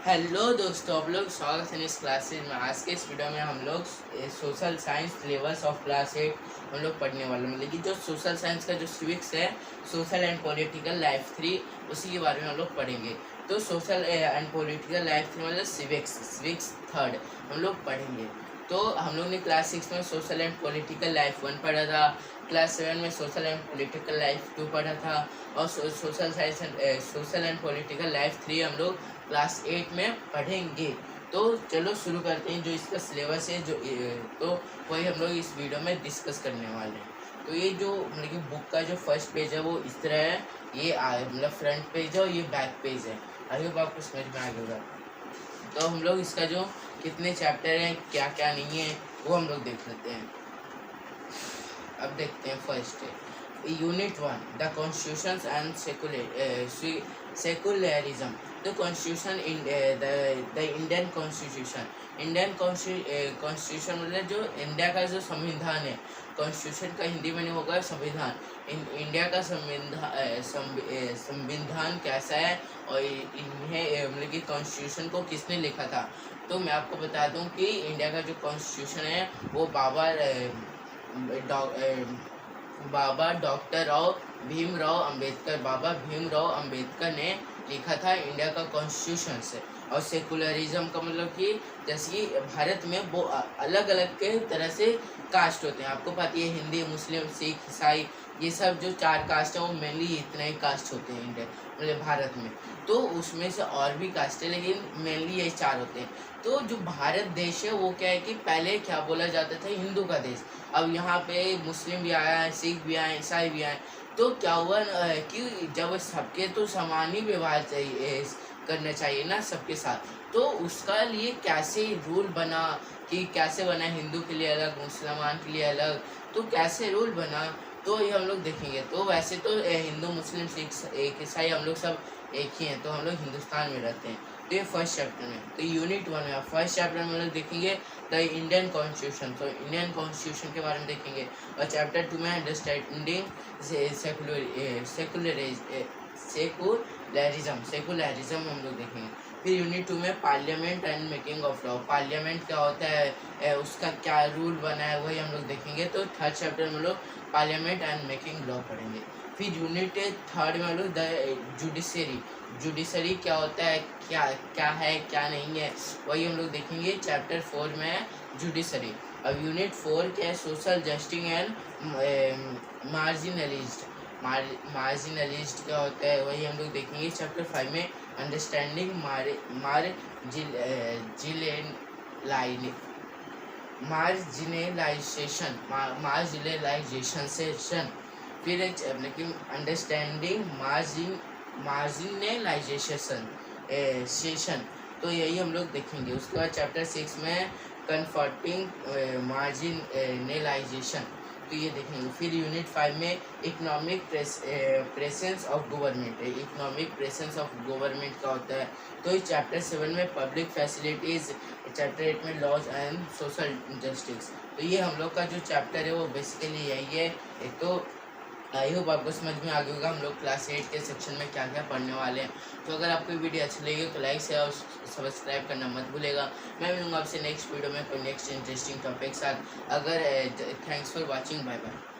Hello दोस्तों, आप लोग स्वागत है इस क्लासेज में। आज के इस वीडियो में हम लोग social science syllabus of class 8 हम लोग पढ़ने वाले हैं। मतलब कि जो सोशल साइंस का जो सिविक्स है, सोशल एंड पॉलिटिकल लाइफ 3, उसी के बारे में हम लोग पढ़ेंगे। तो सोशल एंड पॉलिटिकल लाइफ 3 मतलब सिविक्स थर्ड हम लोग पढ़ेंगे। तो हम लोग ने क्लास 6 में सोशल एंड पॉलिटिकल लाइफ 1 पढ़ा था, क्लास 7 में सोशल एंड पॉलिटिकल लाइफ 2 पढ़ा था, और सोशल एंड पॉलिटिकल लाइफ 3 हम लोग क्लास 8 में पढ़ेंगे। तो चलो शुरू करते हैं। जो इसका सिलेबस है तो वही हम लोग इस वीडियो में डिस्कस करने वाले हैं। तो ये जो मतलब कि बुक का जो फर्स्ट पेज है वो इस तरह है। ये मतलब फ्रंट पेज है और ये बैक पेज है। आई होप आपको समझ में आ गया। तो हम लोग इसका जो कितने चैप्टर हैं, क्या क्या नहीं है, वो हम लोग देख लेते हैं। अब देखते हैं फर्स्ट है unit 1 the constitutions and secularism. The constitution in the Indian constitution मतलब जो इंडिया का जो संविधान है। कॉन्स्टिट्यूशन का हिंदी में नहीं होगा संविधान। इंडिया का संविधान कैसा है और इन्हें मतलब कि कॉन्स्टिट्यूशन को किसने लिखा था। तो मैं आपको बता दूं कि इंडिया का जो कॉन्स्टिट्यूशन है वो बाबा डॉक्टर भीमराव अंबेडकर ने लिखा था इंडिया का कॉन्स्टिट्यूशन से। और सेकुलरिज्म का मतलब कि जैसे कि भारत में वो अलग अलग के तरह से कास्ट होते हैं। आपको पता है हिंदी, मुस्लिम, सिख, ईसाई, ये सब जो 4 कास्ट है वो मेनली इतने ही कास्ट होते हैं इंडिया मतलब भारत में। तो उसमें से और भी कास्ट है लेकिन मेनली यही 4 होते हैं। तो जो भारत देश है वो क्या है कि पहले क्या बोला जाता था, हिंदू का देश। अब यहाँ पे मुस्लिम भी आया है, सिख भी आए, ईसाई भी आए। तो क्या हुआ कि जब सबके तो समान ही व्यवहार चाहिए करना चाहिए ना सबके साथ, तो उसका लिए कैसे रूल बना कि कैसे बना, हिंदू के लिए अलग, मुसलमान के लिए अलग, तो कैसे रूल बना तो ये हम लोग देखेंगे। तो वैसे तो हिंदू, मुस्लिम, सिख, एक ईसाई हम लोग सब एक ही हैं, तो हम लोग हिंदुस्तान में रहते हैं। तो ये फर्स्ट चैप्टर में। तो यूनिट 1 में फर्स्ट चैप्टर में हम लोग देखेंगे द इंडियन कॉन्स्टिट्यूशन। तो इंडियन कॉन्स्टिट्यूशन के बारे में देखेंगे। और चैप्टर 2 में अंडरस्टैंडिंग सेकुलरिज्म हम लोग देखेंगे। फिर यूनिट 2 में parliament and making of law. Parliament क्या होता है, उसका क्या रूल बना है, वही हम लोग देखेंगे। तो थर्ड चैप्टर में हम लोग पार्लियामेंट एंड मेकिंग लॉ पढ़ेंगे। फिर यूनिट 3 में हम लोग द जुडिशरी क्या होता है, क्या है क्या नहीं है, वही हम लोग देखेंगे। चैप्टर 4 में है जुडिशरी। अब यूनिट 4 क्या है, सोशल जस्टिस एंड मार्जिनलिस्ट क्या होता है, वही हम लोग देखेंगे। चैप्टर 5 में अंडरस्टैंडिंग मार्जिनलाइजेशन। फिर लेकिन अंडरस्टैंडिंग मार्जिनलाइजेशन, तो यही हम लोग देखेंगे। उसके बाद चैप्टर 6 में कन्फर्टिंग मार्जिनलाइजेशन, तो ये देखेंगे। फिर यूनिट 5 में इकोनॉमिक प्रेजेंस ऑफ गवर्नमेंट है। इकोनॉमिक प्रेजेंस ऑफ गवर्नमेंट का होता है। तो इस चैप्टर 7 में पब्लिक फैसिलिटीज़, चैप्टर 8 में लॉज एंड सोशल जस्टिस। तो ये हम लोग का जो चैप्टर है वो बेसिकली यही है। एक तो आई होप आपको समझ में आ गया होगा हम लोग क्लास 8 के सेक्शन में क्या क्या पढ़ने वाले हैं। तो अगर आपको वीडियो अच्छी लगी तो लाइक शेयर और सब्सक्राइब करना मत भूलेगा। मैं मिलूँगा आपसे नेक्स्ट वीडियो में कोई नेक्स्ट इंटरेस्टिंग टॉपिक के साथ। Thanks for watching, bye bye.